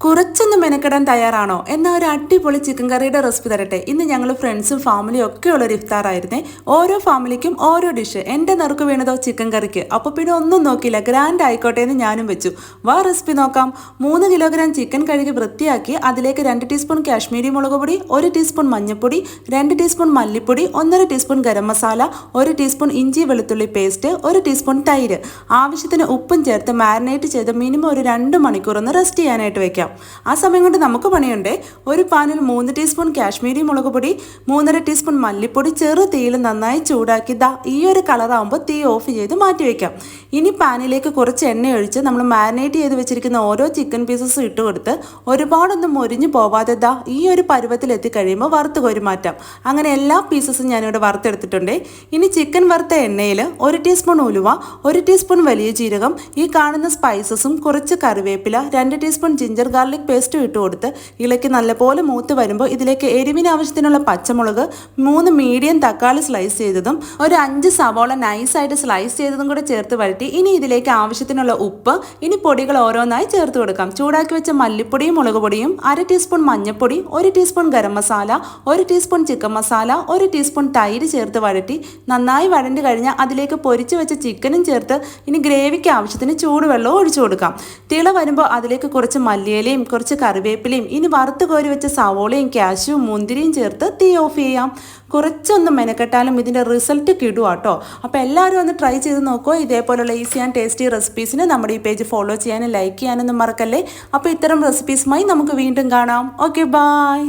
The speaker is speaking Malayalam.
കുറച്ചൊന്ന് മെനക്കെടാൻ തയ്യാറാണോ എന്നാൽ ഒരു അടിപൊളി ചിക്കൻ കറിയുടെ റെസിപ്പി തരട്ടെ. ഇന്ന് ഞങ്ങൾ ഫ്രണ്ട്സും ഫാമിലിയും ഒക്കെ ഉള്ള ഒരു ഇഫ്താറായിരുന്നേ. ഓരോ ഫാമിലിക്കും ഓരോ ഡിഷ്. എൻ്റെ നറുക്ക് വീണതോ ചിക്കൻ കറിക്ക്. അപ്പോൾ പിന്നെ ഒന്നും നോക്കിയില്ല, ഗ്രാൻഡ് ആയിക്കോട്ടെ എന്ന് ഞാനും വെച്ചു. വാ റെസിപ്പി നോക്കാം. 3 കിലോഗ്രാം ചിക്കൻ കഴുകി വൃത്തിയാക്കി അതിലേക്ക് 2 ടീസ്പൂൺ കാശ്മീരി മുളക് പൊടി, 1 ടീസ്പൂൺ മഞ്ഞൾപ്പൊടി, 2 ടീസ്പൂൺ മല്ലിപ്പൊടി, 1.5 ടീസ്പൂൺ ഗരം മസാല, 1 ടീസ്പൂൺ ഇഞ്ചി വെളുത്തുള്ളി പേസ്റ്റ്, 1 ടീസ്പൂൺ തൈര്, ആവശ്യത്തിന് ഉപ്പും ചേർത്ത് മാരിനേറ്റ് ചെയ്ത് മിനിമം ഒരു 2 മണിക്കൂർ ഒന്ന് റെസ്റ്റ് ചെയ്യാനായിട്ട് വെക്കാം. ആ സമയം കൊണ്ട് നമുക്ക് പണിയുണ്ട്. ഒരു പാനിൽ 3 ടീസ്പൂൺ കാശ്മീരി മുളക് പൊടി, 3.5 ടീസ്പൂൺ മല്ലിപ്പൊടി ചെറു തീയിൽ നന്നായി ചൂടാക്കി ഈ ഒരു കളറാകുമ്പോൾ തീ ഓഫ് ചെയ്ത് മാറ്റി വയ്ക്കാം. ഇനി പാനിലേക്ക് കുറച്ച് എണ്ണ ഒഴിച്ച് നമ്മൾ മാരിനേറ്റ് ചെയ്ത് വെച്ചിരിക്കുന്ന ഓരോ ചിക്കൻ പീസസും ഇട്ട് കൊടുത്ത് ഒരുപാടൊന്നും മൊരിഞ്ഞു പോവാതെ ഈ ഒരു പരുവത്തിൽ എത്തിക്കഴിയുമ്പോൾ വറുത്ത് കോരി മാറ്റാം. അങ്ങനെ എല്ലാ പീസസും ഞാനിവിടെ വറുത്തെടുത്തിട്ടുണ്ട്. ഇനി ചിക്കൻ വറുത്ത എണ്ണയിൽ 1 ടീസ്പൂൺ ഉലുവ, 1 ടീസ്പൂൺ വലിയ ജീരകം, ഈ കാണുന്ന സ്പൈസസും കുറച്ച് കറിവേപ്പില, 2 ടീസ്പൂൺ ജിഞ്ചർ ഗാർലിക് പേസ്റ്റും ഇട്ട് കൊടുത്ത് ഇളക്കി നല്ലപോലെ മൂത്ത് വരുമ്പോൾ ഇതിലേക്ക് എരിവിന് ആവശ്യത്തിനുള്ള പച്ചമുളക്, 3 മീഡിയം തക്കാളി സ്ലൈസ് ചെയ്തതും ഒരു 5 സവോള നൈസായിട്ട് സ്ലൈസ് ചെയ്തതും കൂടെ ചേർത്ത് വഴറ്റി ഇനി ഇതിലേക്ക് ആവശ്യത്തിനുള്ള ഉപ്പ്, ഇനി പൊടികൾ ഓരോന്നായി ചേർത്ത് കൊടുക്കാം. ചൂടാക്കി വെച്ച മല്ലിപ്പൊടിയും മുളക് പൊടിയും, 1/2 ടീസ്പൂൺ മഞ്ഞൾപ്പൊടി, 1 teaspoon garam masala, 1 teaspoon chicken masala, 1 teaspoon തൈര് ചേർത്ത് വഴറ്റി നന്നായി വഴണ്ടി കഴിഞ്ഞാൽ അതിലേക്ക് പൊരിച്ചു വെച്ച ചിക്കനും ചേർത്ത് ഇനി ഗ്രേവിക്ക് ആവശ്യത്തിന് ചൂടുവെള്ളവും ഒഴിച്ചു കൊടുക്കാം. തിള വരുമ്പോൾ അതിലേക്ക് കുറച്ച് മല്ലിയിലയും കുറച്ച് കറിവേപ്പിലയും ഇനി വറുത്ത് കോരി വെച്ച സവോളയും കാഷ്യൂവും മുന്തിരിയും ചേർത്ത് തീ ഓഫ് ചെയ്യാം. കുറച്ചൊന്ന് മെനക്കെട്ടാലും ഇതിൻ്റെ റിസൾട്ട് കിടുവാട്ടോ. അപ്പോൾ എല്ലാവരും ഒന്ന് ട്രൈ ചെയ്ത് നോക്കുമോ. ഇതേപോലുള്ള ഈസി ആൻഡ് ടേസ്റ്റി റെസിപ്പീസിന് നമ്മുടെ ഈ പേജ് ഫോളോ ചെയ്യാനും ലൈക്ക് ചെയ്യാനൊന്നും മറക്കല്ലേ. അപ്പോൾ ഇത്തരം റെസിപ്പീസുമായി നമുക്ക് വീണ്ടും കാണാം. Okay, by.